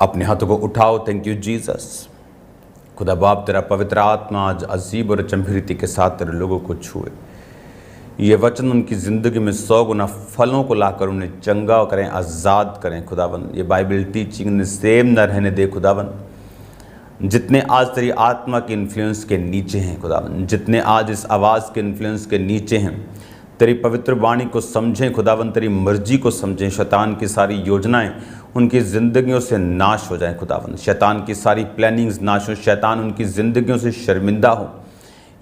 अपने हाथों को उठाओ। Thank you Jesus. खुदा बाप तेरा पवित्र आत्मा आज अजीब और चंभिरीति के साथ तेरे लोगों को छुए। ये वचन उनकी ज़िंदगी में 100 गुना फलों को लाकर उन्हें चंगा करें, आज़ाद करें खुदावन। ये बाइबल टीचिंग ने सेम न रहने दे खुदावन। जितने आज तेरी आत्मा के इन्फ्लुएंस के नीचे हैं खुदावन, जितने आज इस आवाज़ के इन्फ्लुएंस के नीचे हैं, तेरी पवित्र वाणी को समझें खुदावन, तेरी मर्जी को समझें। शैतान की सारी योजनाएं उनकी ज़िंदगियों से नाश हो जाएं खुदावन। शैतान की सारी प्लानिंग्स नाश हो, शैतान उनकी ज़िंदगियों से शर्मिंदा हो।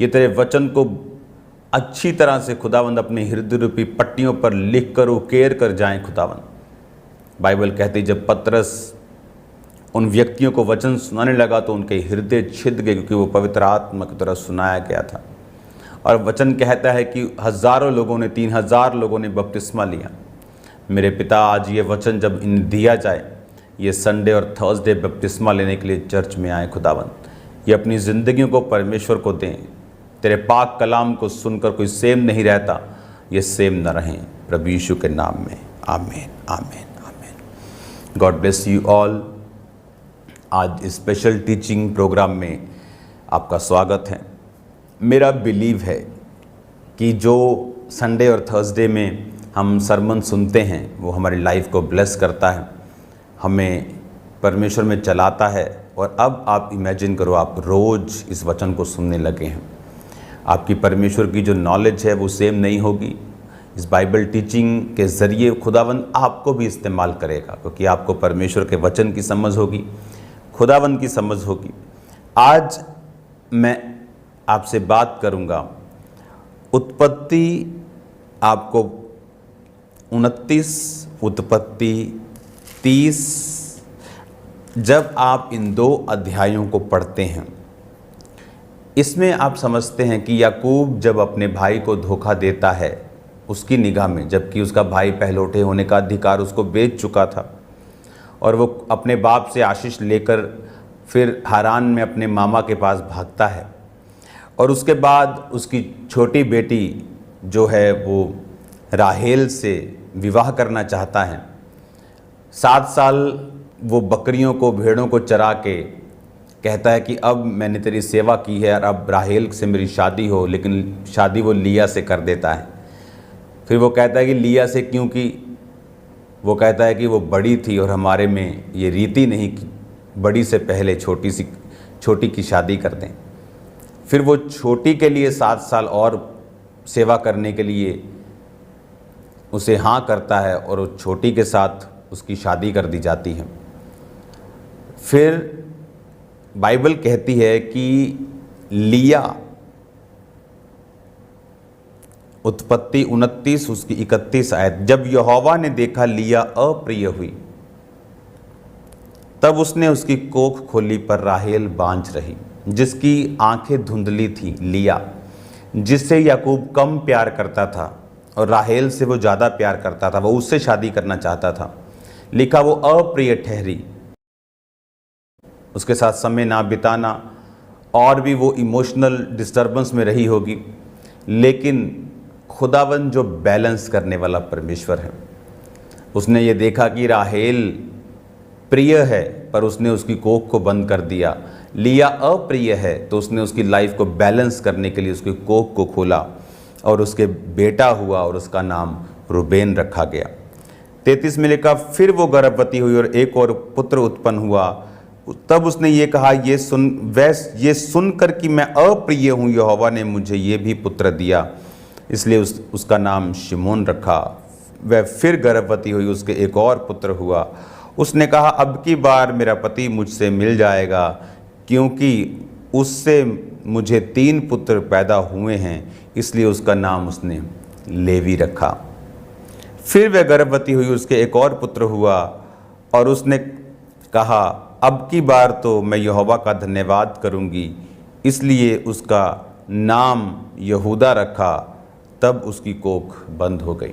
ये तेरे वचन को अच्छी तरह से खुदावंद अपने हृदय रूपी पट्टियों पर लिख कर उकेर कर जाएं खुदावंद। बाइबल कहती जब पतरस उन व्यक्तियों को वचन सुनाने लगा तो उनके हृदय छिद गए, क्योंकि वो पवित्र आत्मा की तरह सुनाया गया था। और वचन कहता है कि हज़ारों लोगों ने, 3000 लोगों ने बपतिस्मा लिया। मेरे पिता, आज ये वचन जब इन दिया जाए, ये संडे और थर्सडे बपतिस्मा लेने के लिए चर्च में आए खुदावंद, ये अपनी ज़िंदगियों को परमेश्वर को दें। तेरे पाक कलाम को सुनकर कोई सेम नहीं रहता, ये सेम न रहें, प्रभु यीशु के नाम में, आमीन आमीन आमीन। God bless you all. आज स्पेशल टीचिंग प्रोग्राम में आपका स्वागत है। मेरा बिलीव है कि जो संडे और थर्सडे में हम सरमन सुनते हैं वो हमारी लाइफ को ब्लेस करता है, हमें परमेश्वर में चलाता है। और अब आप इमेजिन करो, आप रोज़ इस वचन को सुनने लगे हैं। आपकी परमेश्वर की जो नॉलेज है वो सेम नहीं होगी। इस बाइबल टीचिंग के ज़रिए खुदावंद आपको भी इस्तेमाल करेगा, क्योंकि आपको परमेश्वर के वचन की समझ होगी, खुदावंद की समझ होगी। आज मैं आपसे बात करूंगा उत्पत्ति, आपको 29, उत्पत्ति 30। जब आप इन 2 अध्यायों को पढ़ते हैं, इसमें आप समझते हैं कि याकूब जब अपने भाई को धोखा देता है उसकी निगाह में, जबकि उसका भाई पहलौठे होने का अधिकार उसको बेच चुका था, और वो अपने बाप से आशीष लेकर फिर हारान में अपने मामा के पास भागता है। और उसके बाद उसकी छोटी बेटी जो है वो राहेल से विवाह करना चाहता है। 7 साल वो बकरियों को, भेड़ों को चरा के कहता है कि अब मैंने तेरी सेवा की है और अब राहेल से मेरी शादी हो, लेकिन शादी वो लिया से कर देता है। फिर वो कहता है कि लिया से क्योंकि वो कहता है कि वो बड़ी थी और हमारे में ये रीति नहीं कि बड़ी से पहले छोटी की शादी कर दें। फिर वो छोटी के लिए 7 साल और सेवा करने के लिए उसे हाँ करता है और वो छोटी के साथ उसकी शादी कर दी जाती है। फिर बाइबल कहती है कि लिया, उत्पत्ति 29 उसकी 31 आयत, जब यहोवा ने देखा लिया अप्रिय हुई, तब उसने उसकी कोख खोली पर राहेल बांझ रही, जिसकी आंखें धुंधली थी। लिया जिससे याकूब कम प्यार करता था और राहेल से वो ज़्यादा प्यार करता था, वो उससे शादी करना चाहता था, लिखा वो अप्रिय ठहरी। उसके साथ समय ना बिताना, और भी वो इमोशनल डिस्टर्बेंस में रही होगी। लेकिन खुदावन जो बैलेंस करने वाला परमेश्वर है, उसने ये देखा कि राहेल प्रिय है पर उसने उसकी कोख को बंद कर दिया। लिया अप्रिय है तो उसने उसकी लाइफ को बैलेंस करने के लिए उसकी कोख को खोला और उसके बेटा हुआ और उसका नाम रूबेन रखा गया। 33 में लिखा, फिर वो गर्भवती हुई और एक और पुत्र उत्पन्न हुआ। तब उसने ये कहा, ये सुनकर कि मैं अप्रिय हूँ, यहोवा ने मुझे ये भी पुत्र दिया, इसलिए उसका नाम शिमोन रखा। वह फिर गर्भवती हुई, उसके एक और पुत्र हुआ। उसने कहा, अब की बार मेरा पति मुझसे मिल जाएगा, क्योंकि उससे मुझे 3 पुत्र पैदा हुए हैं, इसलिए उसका नाम उसने लेवी रखा। फिर वह गर्भवती हुई, उसके एक और पुत्र हुआ, और उसने कहा, अब की बार तो मैं यहोवा का धन्यवाद करूंगी, इसलिए उसका नाम यहूदा रखा। तब उसकी कोख बंद हो गई।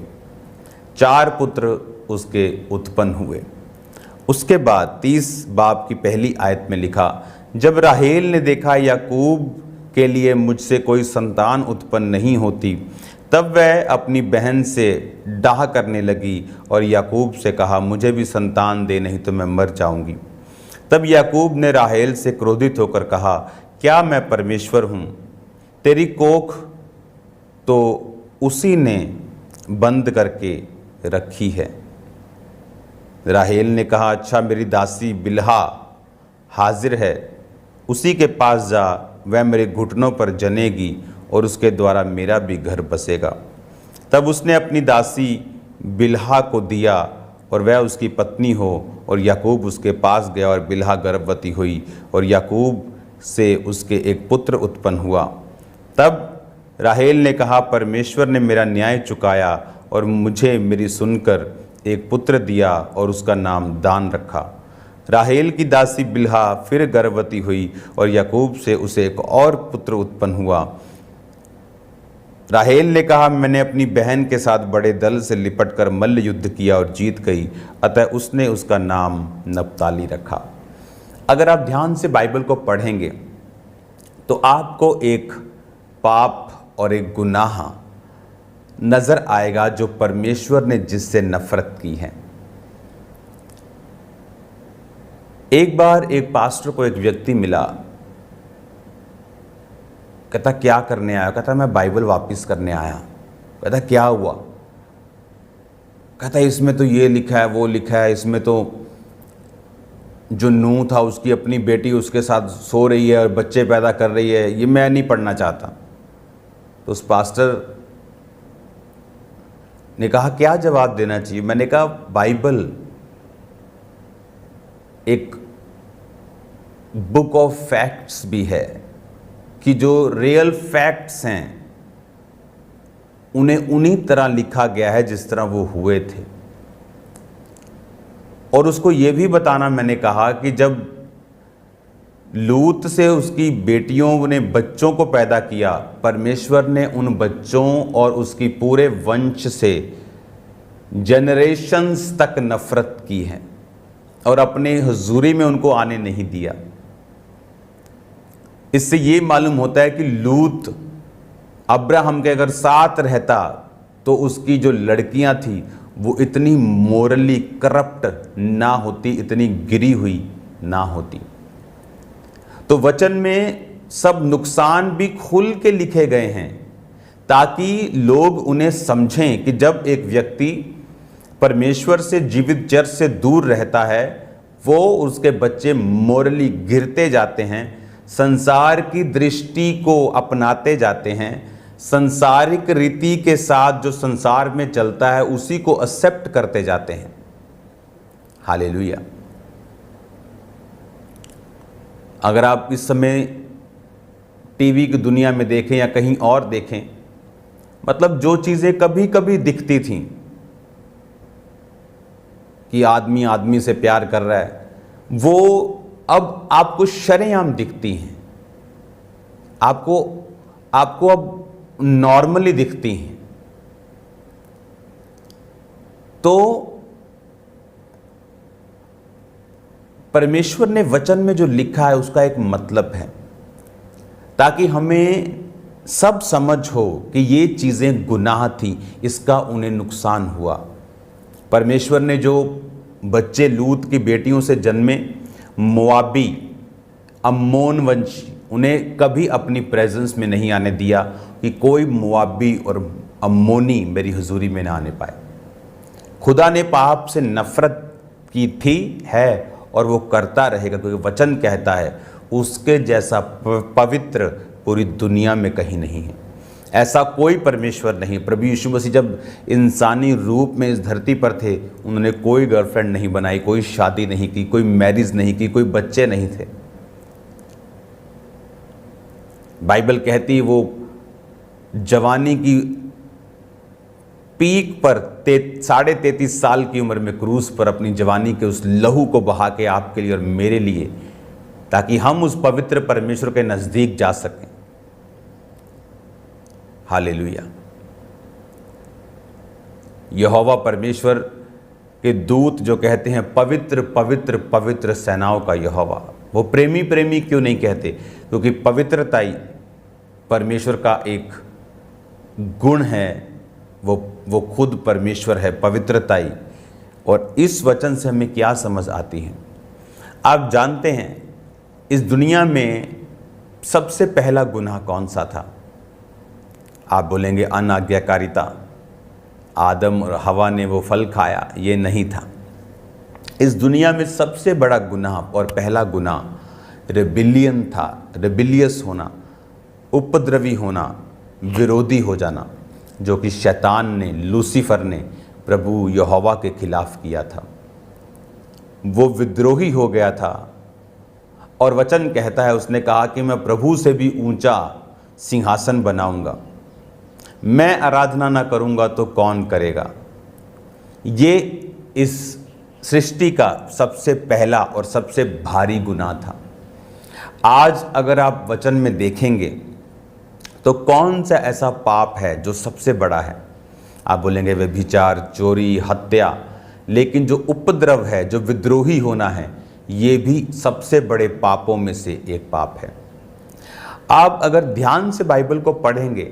4 पुत्र उसके उत्पन्न हुए। उसके बाद 30 बाब की पहली आयत में लिखा, जब राहेल ने देखा याकूब के लिए मुझसे कोई संतान उत्पन्न नहीं होती, तब वह अपनी बहन से डाह करने लगी और याकूब से कहा, मुझे भी संतान दे, नहीं तो मैं मर जाऊंगी। तब याकूब ने राहेल से क्रोधित होकर कहा, क्या मैं परमेश्वर हूँ? तेरी कोख तो उसी ने बंद करके रखी है। राहेल ने कहा, अच्छा, मेरी दासी बिल्हा हाजिर है, उसी के पास जा, वह मेरे घुटनों पर जनेगी और उसके द्वारा मेरा भी घर बसेगा। तब उसने अपनी दासी बिल्हा को दिया और वह उसकी पत्नी हो, और याकूब उसके पास गया और बिल्हा गर्भवती हुई और याकूब से उसके एक पुत्र उत्पन्न हुआ। तब राहेल ने कहा, परमेश्वर ने मेरा न्याय चुकाया और मुझे मेरी सुनकर एक पुत्र दिया और उसका नाम दान रखा। राहेल की दासी बिल्हा फिर गर्भवती हुई और याकूब से उसे एक और पुत्र उत्पन्न हुआ। राहेल ने कहा, मैंने अपनी बहन के साथ बड़े दल से लिपटकर मल्ल युद्ध किया और जीत गई, अतः उसने उसका नाम नप्ताली रखा। अगर आप ध्यान से बाइबल को पढ़ेंगे तो आपको एक पाप और एक गुनाह नजर आएगा जो परमेश्वर ने जिससे नफरत की है। एक बार एक पास्टर को एक व्यक्ति मिला, कहता, क्या करने आया? कहता, मैं बाइबल वापस करने आया। कहता, क्या हुआ? कहता, इसमें तो ये लिखा है, वो लिखा है, इसमें तो जो नूह था उसकी अपनी बेटी उसके साथ सो रही है और बच्चे पैदा कर रही है, ये मैं नहीं पढ़ना चाहता। तो उस पास्टर ने कहा, क्या जवाब देना चाहिए? मैंने कहा, बाइबल एक बुक ऑफ फैक्ट्स भी है कि जो रियल फैक्ट्स हैं उन्हें उन्हीं तरह लिखा गया है जिस तरह वो हुए थे। और उसको ये भी बताना मैंने कहा कि जब लूत से उसकी बेटियों ने बच्चों को पैदा किया, परमेश्वर ने उन बच्चों और उसकी पूरे वंश से जनरेशंस तक नफरत की है और अपने हुजूरी में उनको आने नहीं दिया। इससे ये मालूम होता है कि लूत अब्राहम के अगर साथ रहता तो उसकी जो लड़कियां थी वो इतनी मोरली करप्ट ना होती, इतनी गिरी हुई ना होती। तो वचन में सब नुकसान भी खुल के लिखे गए हैं ताकि लोग उन्हें समझें कि जब एक व्यक्ति परमेश्वर से, जीवित चर्च से दूर रहता है, वो उसके बच्चे मोरली गिरते जाते हैं, संसार की दृष्टि को अपनाते जाते हैं, संसारिक रीति के साथ जो संसार में चलता है उसी को एक्सेप्ट करते जाते हैं। हालेलुया। अगर आप इस समय टीवी की दुनिया में देखें या कहीं और देखें, मतलब जो चीज़ें कभी कभी दिखती थीं कि आदमी आदमी से प्यार कर रहा है, वो अब आपको शरेआम दिखती हैं, आपको अब नॉर्मली दिखती हैं। तो परमेश्वर ने वचन में जो लिखा है उसका एक मतलब है, ताकि हमें सब समझ हो कि ये चीज़ें गुनाह थी, इसका उन्हें नुकसान हुआ। परमेश्वर ने जो बच्चे लूत की बेटियों से जन्मे, मोआबी, अम्मोन वंशी, उन्हें कभी अपनी प्रेजेंस में नहीं आने दिया कि कोई मोआबी और अम्मोनी मेरी हुजूरी में ना आने पाए। खुदा ने पाप से नफरत की थी, है और वो करता रहेगा, क्योंकि वचन कहता है उसके जैसा पवित्र पूरी दुनिया में कहीं नहीं है। ऐसा कोई परमेश्वर नहीं। प्रभु यीशु मसीह जब इंसानी रूप में इस धरती पर थे, उन्होंने कोई गर्लफ्रेंड नहीं बनाई, कोई शादी नहीं की, कोई मैरिज नहीं की, कोई बच्चे नहीं थे। बाइबल कहती है वो जवानी की पीक पर 33.5 साल की उम्र में क्रूस पर अपनी जवानी के उस लहू को बहा के आपके लिए और मेरे लिए, ताकि हम उस पवित्र परमेश्वर के नजदीक जा सकें। हालेलुया। यहोवा परमेश्वर के दूत जो कहते हैं पवित्र पवित्र पवित्र सेनाओं का यहोवा, वो प्रेमी प्रेमी क्यों नहीं कहते? क्योंकि पवित्रता ही परमेश्वर का एक गुण है, वो खुद परमेश्वर है, पवित्रता ही। और इस वचन से हमें क्या समझ आती है? आप जानते हैं इस दुनिया में सबसे पहला गुनाह कौन सा था? आप बोलेंगे अनाज्ञाकारिता, आदम और हवा ने वो फल खाया, ये नहीं था। इस दुनिया में सबसे बड़ा गुनाह और पहला गुनाह रेबिलियन था, रेबिलियस होना, उपद्रवी होना, विरोधी हो जाना, जो कि शैतान ने, लूसीफर ने प्रभु यहोवा के खिलाफ किया था। वो विद्रोही हो गया था और वचन कहता है, उसने कहा कि मैं प्रभु से भी ऊंचा सिंहासन बनाऊंगा, मैं आराधना ना करूंगा तो कौन करेगा। ये इस सृष्टि का सबसे पहला और सबसे भारी गुनाह था। आज अगर आप वचन में देखेंगे तो कौन सा ऐसा पाप है जो सबसे बड़ा है? आप बोलेंगे व्यभिचार, चोरी, हत्या, लेकिन जो उपद्रव है, जो विद्रोही होना है, ये भी सबसे बड़े पापों में से एक पाप है। आप अगर ध्यान से बाइबल को पढ़ेंगे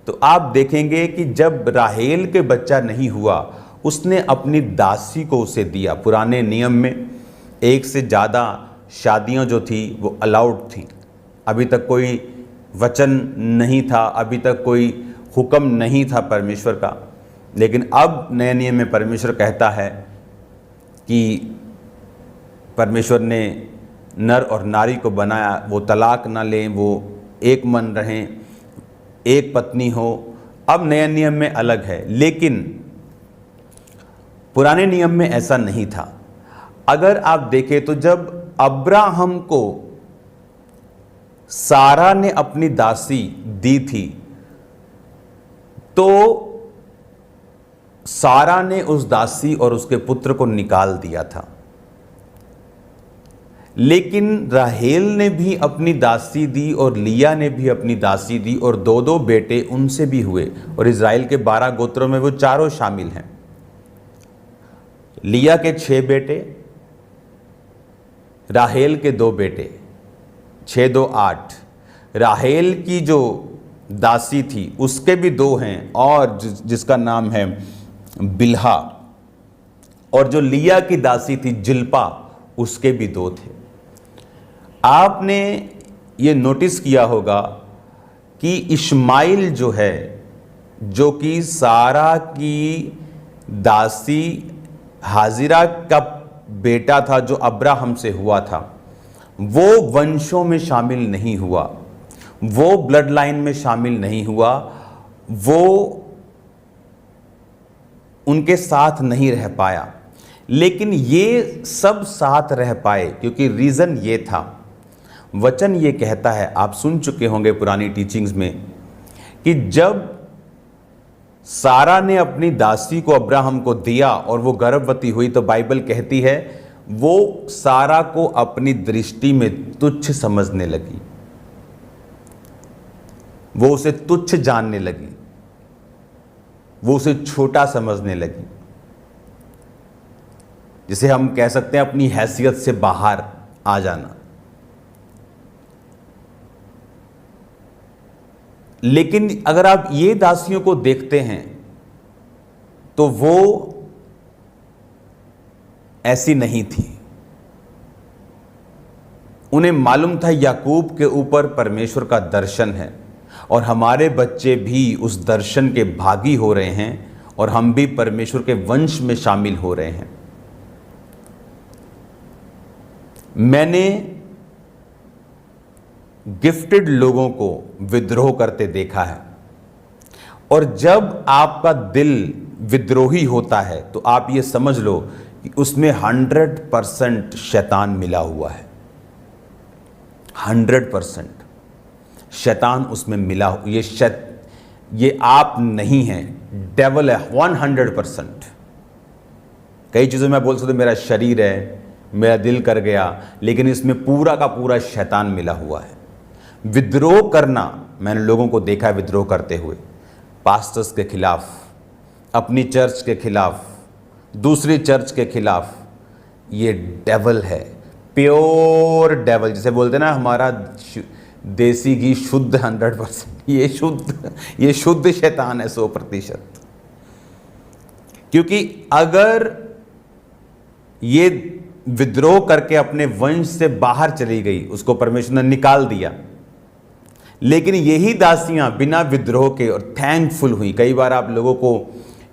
तो आप देखेंगे कि जब राहेल के बच्चा नहीं हुआ, उसने अपनी दासी को उसे दिया। पुराने नियम में एक से ज़्यादा शादियां जो थी वो अलाउड थी। अभी तक कोई वचन नहीं था, अभी तक कोई हुक्म नहीं था परमेश्वर का। लेकिन अब नए नियम में परमेश्वर कहता है कि परमेश्वर ने नर और नारी को बनाया, वो तलाक ना लें, वो एक मन रहें, एक पत्नी हो। अब नए नियम में अलग है, लेकिन पुराने नियम में ऐसा नहीं था। अगर आप देखें तो जब अब्राहम को सारा ने अपनी दासी दी थी तो सारा ने उस दासी और उसके पुत्र को निकाल दिया था। लेकिन राहेल ने भी अपनी दासी दी और लिया ने भी अपनी दासी दी, और दो दो बेटे उनसे भी हुए। और इज़राइल के 12 गोत्रों में वो चारों शामिल हैं। लिया के 6 बेटे, राहेल के 2 बेटे, 6 2 8। राहेल की जो दासी थी उसके भी 2 हैं, और जिसका नाम है बिल्हा। और जो लिया की दासी थी जिल्पा, उसके भी 2 थे। आपने ये नोटिस किया होगा कि इश्माइल जो है, जो कि सारा की दासी हाजिरा का बेटा था, जो अब्राहम से हुआ था, वो वंशों में शामिल नहीं हुआ, वो ब्लड लाइन में शामिल नहीं हुआ, वो उनके साथ नहीं रह पाया। लेकिन ये सब साथ रह पाए क्योंकि रीज़न ये था, वचन ये कहता है, आप सुन चुके होंगे पुरानी टीचिंग्स में, कि जब सारा ने अपनी दासी को अब्राहम को दिया और वो गर्भवती हुई, तो बाइबल कहती है वो सारा को अपनी दृष्टि में तुच्छ समझने लगी, वो उसे तुच्छ जानने लगी, वो उसे छोटा समझने लगी। जिसे हम कह सकते हैं अपनी हैसियत से बाहर आ जाना। लेकिन अगर आप ये दासियों को देखते हैं तो वो ऐसी नहीं थी। उन्हें मालूम था याकूब के ऊपर परमेश्वर का दर्शन है और हमारे बच्चे भी उस दर्शन के भागी हो रहे हैं और हम भी परमेश्वर के वंश में शामिल हो रहे हैं। मैंने गिफ्टेड लोगों को विद्रोह करते देखा है, और जब आपका दिल विद्रोही होता है तो आप ये समझ लो कि उसमें 100% शैतान मिला हुआ है। 100% शैतान उसमें मिला, ये आप नहीं हैं, डेविल है 100%। कई चीज़ों में बोल सकते मेरा शरीर है, मेरा दिल कर गया, लेकिन इसमें पूरा का पूरा शैतान मिला हुआ है। विद्रोह करना, मैंने लोगों को देखा है विद्रोह करते हुए, पास्टर्स के खिलाफ, अपनी चर्च के खिलाफ, दूसरी चर्च के खिलाफ। ये डेविल है, प्योर डेविल, जिसे बोलते हैं ना हमारा देसी घी शुद्ध 100%। ये शुद्ध शैतान है 100%। क्योंकि अगर ये विद्रोह करके अपने वंश से बाहर चली गई, उसको परमेश्वर ने निकाल दिया। लेकिन यही दासियां बिना विद्रोह के और थैंकफुल हुई। कई बार आप लोगों को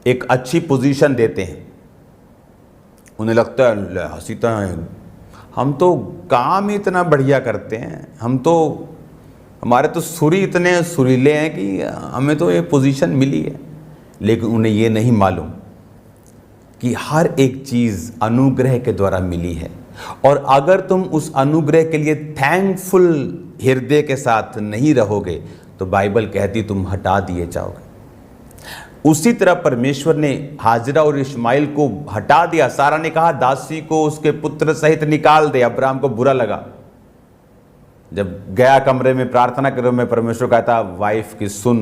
एक अच्छी पोजीशन देते हैं, उन्हें लगता है हसीता है, हम तो काम ही इतना बढ़िया करते हैं, हमारे तो सुरी इतने सुरीले हैं कि हमें तो ये पोजीशन मिली है। लेकिन उन्हें ये नहीं मालूम कि हर एक चीज़ अनुग्रह के द्वारा मिली है, और अगर तुम उस अनुग्रह के लिए थैंकफुल हृदय के साथ नहीं रहोगे तो बाइबल कहती तुम हटा दिए जाओगे। उसी तरह परमेश्वर ने हाजिरा और इश्माइल को हटा दिया। सारा ने कहा दासी को उसके पुत्र सहित निकाल दे। अब्राहम को बुरा लगा। जब गया कमरे में प्रार्थना करो में, परमेश्वर कहता वाइफ की सुन,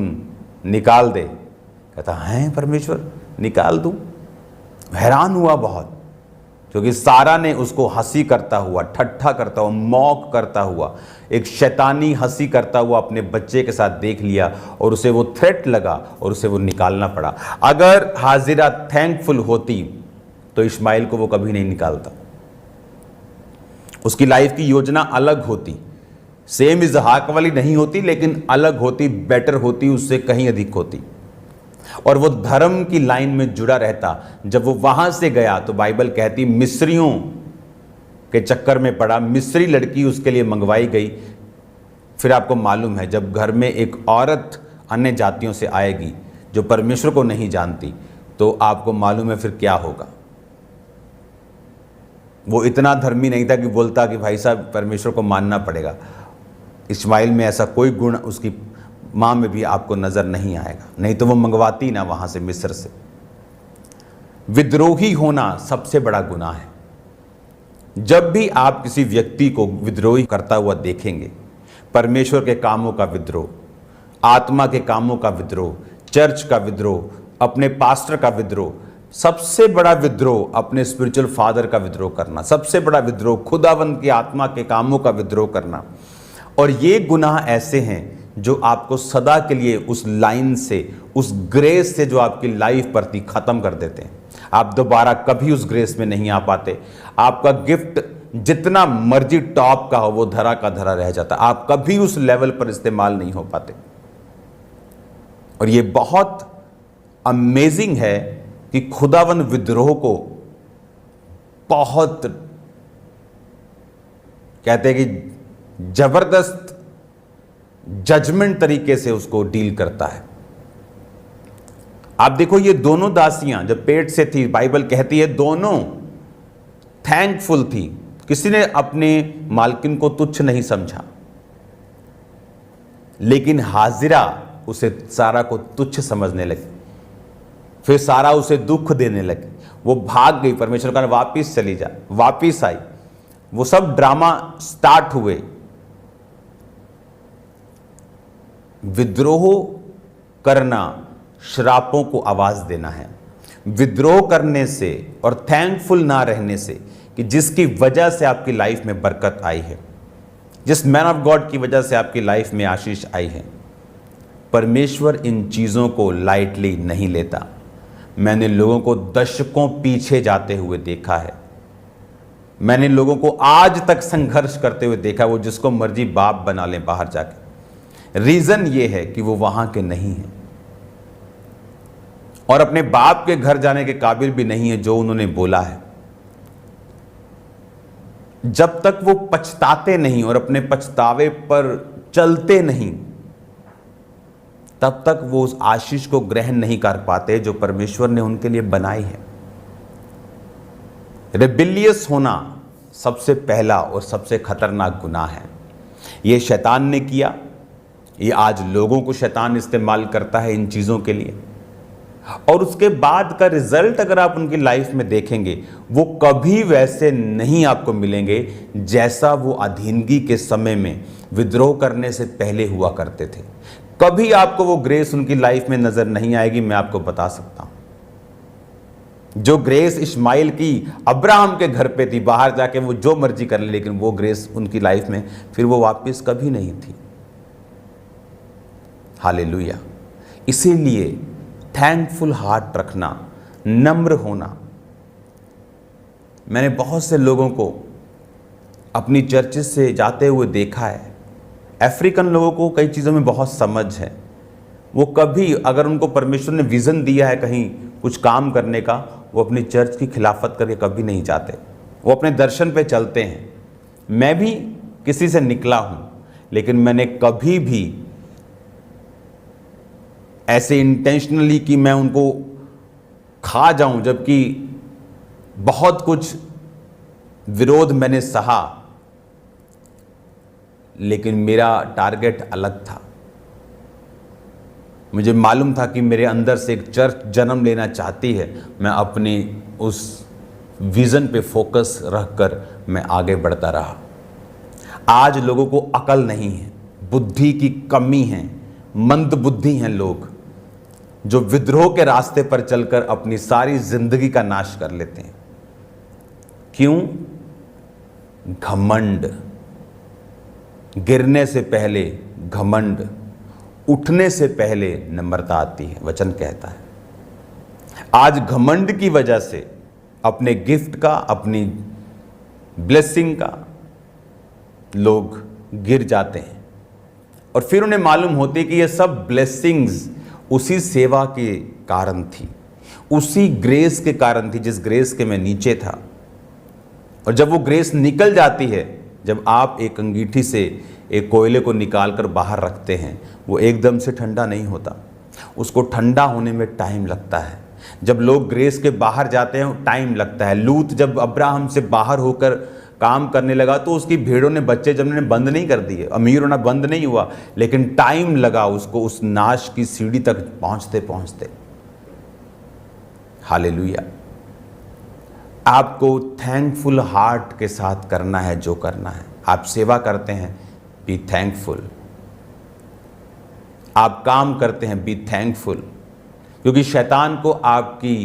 निकाल दे। कहता है परमेश्वर निकाल दूं? हैरान हुआ बहुत, क्योंकि सारा ने उसको हंसी करता हुआ, ठट्ठा करता हुआ, मौक करता हुआ, एक शैतानी हंसी करता हुआ अपने बच्चे के साथ देख लिया, और उसे वो थ्रेट लगा और उसे वो निकालना पड़ा। अगर हाजिरा थैंकफुल होती तो इस्माइल को वो कभी नहीं निकालता। उसकी लाइफ की योजना अलग होती, सेम इजहाक वाली नहीं होती, लेकिन अलग होती, बेटर होती, उससे कहीं अधिक होती, और वो धर्म की लाइन में जुड़ा रहता। जब वो वहां से गया तो बाइबल कहती मिस्रियों के चक्कर में पड़ा, मिस्री लड़की उसके लिए मंगवाई गई। फिर आपको मालूम है जब घर में एक औरत अन्य जातियों से आएगी जो परमेश्वर को नहीं जानती, तो आपको मालूम है फिर क्या होगा। वो इतना धर्मी नहीं था कि बोलता कि भाई साहब परमेश्वर को मानना पड़ेगा। इस्माइल में ऐसा कोई गुण उसकी माँ में भी आपको नजर नहीं आएगा, नहीं तो वो मंगवाती ना वहां से, मिस्र से। विद्रोही होना सबसे बड़ा गुनाह है। जब भी आप किसी व्यक्ति को विद्रोही करता हुआ देखेंगे, परमेश्वर के कामों का विद्रोह, आत्मा के कामों का विद्रोह, चर्च का विद्रोह, अपने पास्टर का विद्रोह, सबसे बड़ा विद्रोह अपने स्पिरिचुअल फादर का विद्रोह करना, सबसे बड़ा विद्रोह खुदावंद की आत्मा के कामों का विद्रोह करना। और ये गुनाह ऐसे हैं जो आपको सदा के लिए उस लाइन से, उस ग्रेस से जो आपकी लाइफ पर थी, खत्म कर देते हैं। आप दोबारा कभी उस ग्रेस में नहीं आ पाते। आपका गिफ्ट जितना मर्जी टॉप का हो वो धरा का धरा रह जाता। आप कभी उस लेवल पर इस्तेमाल नहीं हो पाते। और ये बहुत अमेजिंग है कि खुदावन विद्रोह को बहुत कहते हैं कि जबरदस्त जजमेंट तरीके से उसको डील करता है। आप देखो ये दोनों दासियां जब पेट से थी, बाइबल कहती है दोनों थैंकफुल थी। किसी ने अपने मालकिन को तुच्छ नहीं समझा, लेकिन हाजिरा उसे सारा को तुच्छ समझने लगी। फिर सारा उसे दुख देने लगी। वो भाग गई, परमेश्वर का वापिस चली जा, वापिस आई। वो सब ड्रामा स्टार्ट हुए। विद्रोह करना श्रापों को आवाज देना है। विद्रोह करने से और थैंकफुल ना रहने से, कि जिसकी वजह से आपकी लाइफ में बरकत आई है, जिस मैन ऑफ गॉड की वजह से आपकी लाइफ में आशीष आई है, परमेश्वर इन चीज़ों को लाइटली नहीं लेता। मैंने लोगों को दशकों पीछे जाते हुए देखा है। मैंने लोगों को आज तक संघर्ष करते हुए देखा, वो जिसको मर्जी बाप बना लें बाहर जाके। रीजन ये है कि वो वहां के नहीं है और अपने बाप के घर जाने के काबिल भी नहीं है जो उन्होंने बोला है। जब तक वो पछताते नहीं और अपने पछतावे पर चलते नहीं, तब तक वो उस आशीष को ग्रहण नहीं कर पाते जो परमेश्वर ने उनके लिए बनाई है। रेबिलियस होना सबसे पहला और सबसे खतरनाक गुनाह है। ये शैतान ने किया, ये आज लोगों को शैतान इस्तेमाल करता है इन चीज़ों के लिए। और उसके बाद का रिजल्ट अगर आप उनकी लाइफ में देखेंगे, वो कभी वैसे नहीं आपको मिलेंगे जैसा वो अधीनगी के समय में विद्रोह करने से पहले हुआ करते थे। कभी आपको वो ग्रेस उनकी लाइफ में नजर नहीं आएगी। मैं आपको बता सकता हूं, जो ग्रेस इस्माइल की अब्राहम के घर पे थी, बाहर जाके वो जो मर्जी कर ले, लेकिन वो ग्रेस उनकी लाइफ में फिर वो वापस कभी नहीं थी। हालेलुया। इसीलिए थैंकफुल हार्ट रखना, नम्र होना, मैंने बहुत से लोगों को अपनी चर्चेस से जाते हुए देखा है। अफ्रीकन लोगों को कई चीज़ों में बहुत समझ है। वो कभी, अगर उनको परमेश्वर ने विज़न दिया है कहीं कुछ काम करने का, वो अपनी चर्च की खिलाफत करके कभी नहीं जाते। वो अपने दर्शन पे चलते हैं। मैं भी किसी से निकला हूँ, लेकिन मैंने कभी भी ऐसे इंटेंशनली कि मैं उनको खा जाऊं, जबकि बहुत कुछ विरोध मैंने सहा, लेकिन मेरा टारगेट अलग था। मुझे मालूम था कि मेरे अंदर से एक चर्च जन्म लेना चाहती है। मैं अपने उस विज़न पे फोकस रखकर मैं आगे बढ़ता रहा। आज लोगों को अकल नहीं है, बुद्धि की कमी है, मंद बुद्धि हैं लोग, जो विद्रोह के रास्ते पर चलकर अपनी सारी जिंदगी का नाश कर लेते हैं। क्यों? घमंड। गिरने से पहले घमंड, उठने से पहले नम्रता आती है, वचन कहता है। आज घमंड की वजह से अपने गिफ्ट का, अपनी ब्लेसिंग का लोग गिर जाते हैं, और फिर उन्हें मालूम होती है कि ये सब ब्लेसिंग्स उसी सेवा के कारण थी, उसी ग्रेस के कारण थी जिस ग्रेस के मैं नीचे था। और जब वो ग्रेस निकल जाती है, जब आप एक अंगीठी से एक कोयले को निकालकर बाहर रखते हैं, वो एकदम से ठंडा नहीं होता, उसको ठंडा होने में टाइम लगता है। जब लोग ग्रेस के बाहर जाते हैं, टाइम लगता है। लूत जब अब्राहम से बाहर होकर काम करने लगा तो उसकी भेड़ों ने बच्चे जमने बंद नहीं कर दिए, अमीर होना बंद नहीं हुआ, लेकिन टाइम लगा उसको उस नाश की सीढ़ी तक पहुंचते पहुंचते। हालेलुया। आपको थैंकफुल हार्ट के साथ करना है जो करना है। आप सेवा करते हैं, बी थैंकफुल। आप काम करते हैं, बी थैंकफुल, क्योंकि शैतान को आपकी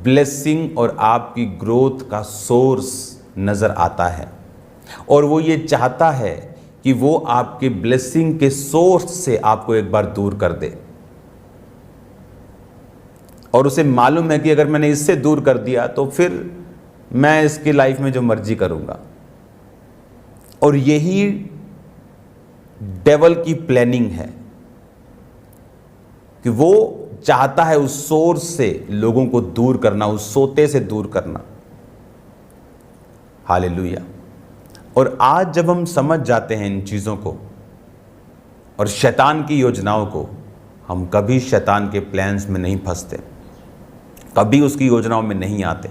ब्लेसिंग और आपकी ग्रोथ का सोर्स नजर आता है, और वो ये चाहता है कि वो आपके ब्लेसिंग के सोर्स से आपको एक बार दूर कर दे। और उसे मालूम है कि अगर मैंने इससे दूर कर दिया तो फिर मैं इसकी लाइफ में जो मर्जी करूंगा। और यही डेवल की प्लानिंग है कि वो चाहता है उस सोर्स से लोगों को दूर करना, उस सोते से दूर करना। हालेलुया। और आज जब हम समझ जाते हैं इन चीज़ों को और शैतान की योजनाओं को, हम कभी शैतान के प्लान्स में नहीं फंसते, कभी उसकी योजनाओं में नहीं आते।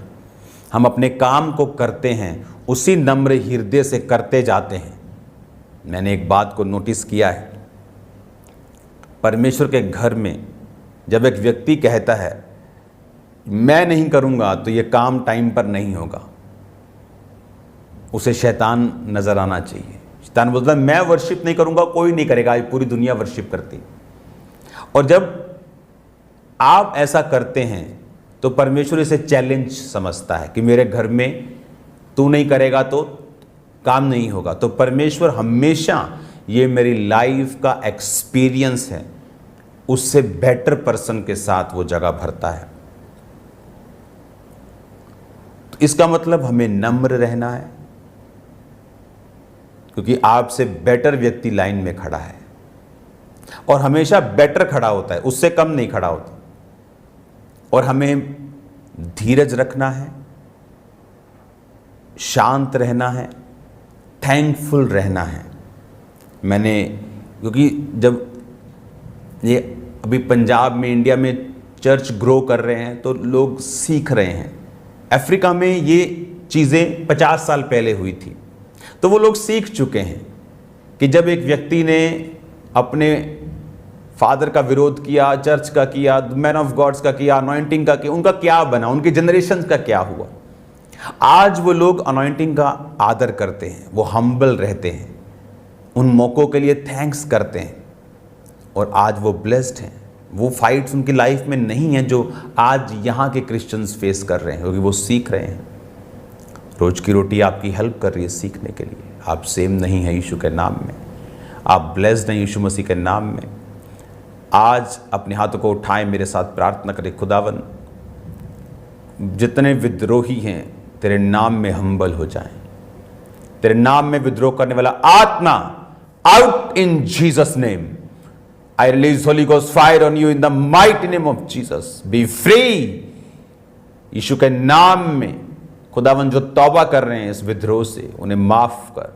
हम अपने काम को करते हैं, उसी नम्र हृदय से करते जाते हैं। मैंने एक बात को नोटिस किया है, परमेश्वर के घर में जब एक व्यक्ति कहता है मैं नहीं करूंगा तो ये काम टाइम पर नहीं होगा, उसे शैतान नजर आना चाहिए। शैतान बोलता है मैं वर्शिप नहीं करूंगा, कोई नहीं करेगा, आज पूरी दुनिया वर्शिप करती। और जब आप ऐसा करते हैं तो परमेश्वर इसे चैलेंज समझता है कि मेरे घर में तू नहीं करेगा तो काम नहीं होगा। तो परमेश्वर हमेशा, ये मेरी लाइफ का एक्सपीरियंस है, उससे बेटर पर्सन के साथ वो जगह भरता है। तो इसका मतलब हमें नम्र रहना है, क्योंकि आपसे बेटर व्यक्ति लाइन में खड़ा है, और हमेशा बेटर खड़ा होता है, उससे कम नहीं खड़ा होता। और हमें धीरज रखना है, शांत रहना है, थैंकफुल रहना है। मैंने, क्योंकि जब ये अभी पंजाब में, इंडिया में चर्च ग्रो कर रहे हैं तो लोग सीख रहे हैं। अफ्रीका में ये चीज़ें 50 साल पहले हुई थी, तो वो लोग सीख चुके हैं कि जब एक व्यक्ति ने अपने फादर का विरोध किया, चर्च का किया, मैन ऑफ गॉड्स का किया, अनॉइंटिंग का किया, उनका क्या बना, उनके जनरेशन का क्या हुआ। आज वो लोग अनॉइंटिंग का आदर करते हैं, वो हम्बल रहते हैं, उन मौक़ों के लिए थैंक्स करते हैं, और आज वो ब्लेस्ड हैं। वो फाइट्स उनकी लाइफ में नहीं है जो आज यहाँ के क्रिश्चियंस फेस कर रहे हैं, क्योंकि वो सीख रहे हैं। रोज की रोटी आपकी हेल्प कर रही है सीखने के लिए। आप सेम नहीं है यीशु के नाम में, आप ब्लेस्ड हैं यीशु मसीह के नाम में। आज अपने हाथों को उठाएं, मेरे साथ प्रार्थना करें। खुदावन, जितने विद्रोही हैं, तेरे नाम में हम्बल हो जाएं। तेरे नाम में विद्रोह करने वाला आत्मा out in Jesus name. I release holy ghost fire on you in the mighty name of Jesus. Be free. यीशु के नाम में खुदावन जो तौबा कर रहे हैं इस विद्रोह से, उन्हें माफ कर,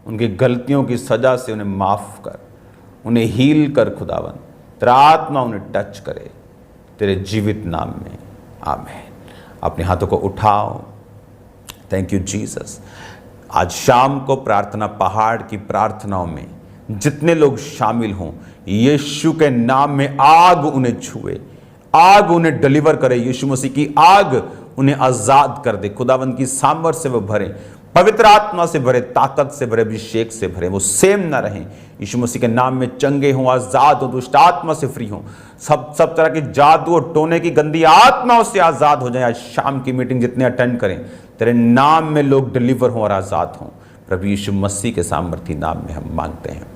उनकी गलतियों की सजा से उन्हें माफ कर, उन्हें हील कर खुदावन। तेरा आत्मा उन्हें टच करे तेरे जीवित नाम में, आमीन। अपने हाथों को उठाओ। Thank you Jesus. आज शाम को प्रार्थना पहाड़ की प्रार्थनाओं में जितने लोग शामिल हों, यीशु के नाम में आग उन्हें छुए, आग उन्हें डिलीवर करे। यीशु मसीह की आग उन्हें आजाद कर दे। खुदावंद की सामर्थ से वो भरे, पवित्र आत्मा से भरे, ताकत से भरे, अभिषेक से भरे। वो सेम ना रहें। यीशु मसीह के नाम में चंगे हों, आजाद हो, दुष्ट आत्मा से फ्री हों, सब तरह की जादू और टोने की गंदी आत्माओं से आजाद हो जाए। आज शाम की मीटिंग जितने अटेंड करें, तेरे नाम में लोग डिलीवर हों और आजाद हों। प्रभु यीशु मसीह के सामर्थी नाम में हम मांगते हैं,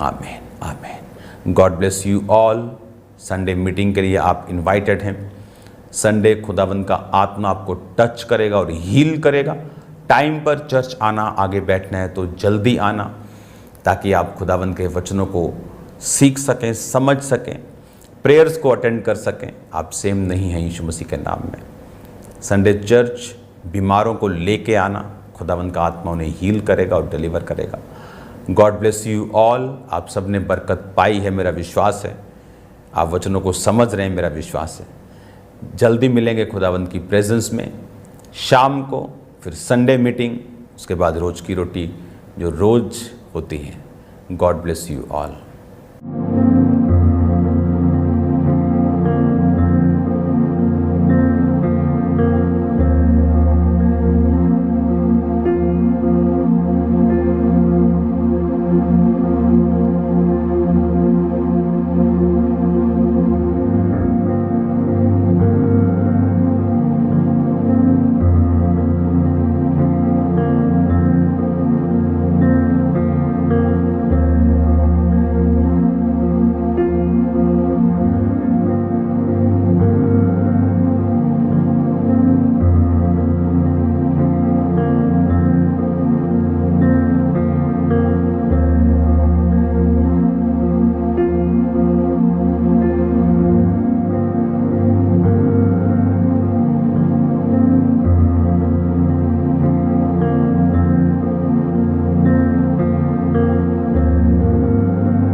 आमीन, आमीन। God bless you all. Sunday meeting के लिए आप इनवाइटेड हैं। संडे खुदावंद का आत्मा आपको टच करेगा और हील करेगा। टाइम पर चर्च आना, आगे बैठना है तो जल्दी आना, ताकि आप खुदावंद के वचनों को सीख सकें, समझ सकें, प्रेयर्स को अटेंड कर सकें। आप सेम नहीं हैं यीशु मसीह के नाम में। संडे चर्च बीमारों को लेके आना, खुदावंद का आत्मा उन्हें हील करेगा और डिलीवर करेगा। God bless you all. आप सब ने बरकत पाई है, मेरा विश्वास है। आप वचनों को समझ रहे हैं, मेरा विश्वास है। जल्दी मिलेंगे खुदावंद की प्रेजेंस में शाम को, फिर संडे मीटिंग, उसके बाद रोज़ की रोटी जो रोज़ होती है। God bless you all.